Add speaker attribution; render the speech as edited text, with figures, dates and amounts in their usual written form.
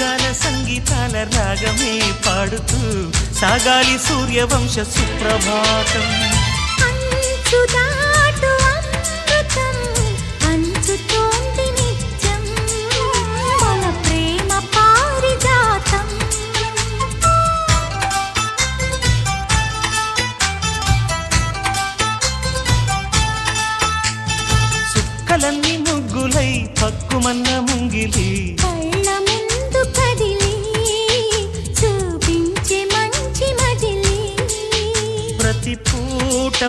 Speaker 1: రాగాల సంగీతాల రాగమే పాడుతూ సాగాలి సూర్యవంశ సుప్రభాతం.
Speaker 2: అంచుదాటు అమృతం పంచుతోంది నిత్యం మన ప్రేమ పారిజాతం.
Speaker 1: చుక్కలన్నీ ముగ్గులై పక్కుమన్న ముంగిలి
Speaker 2: కళ్ళ ముందు కదిలి చూపించే మంచి మజిలీ.
Speaker 1: ప్రతి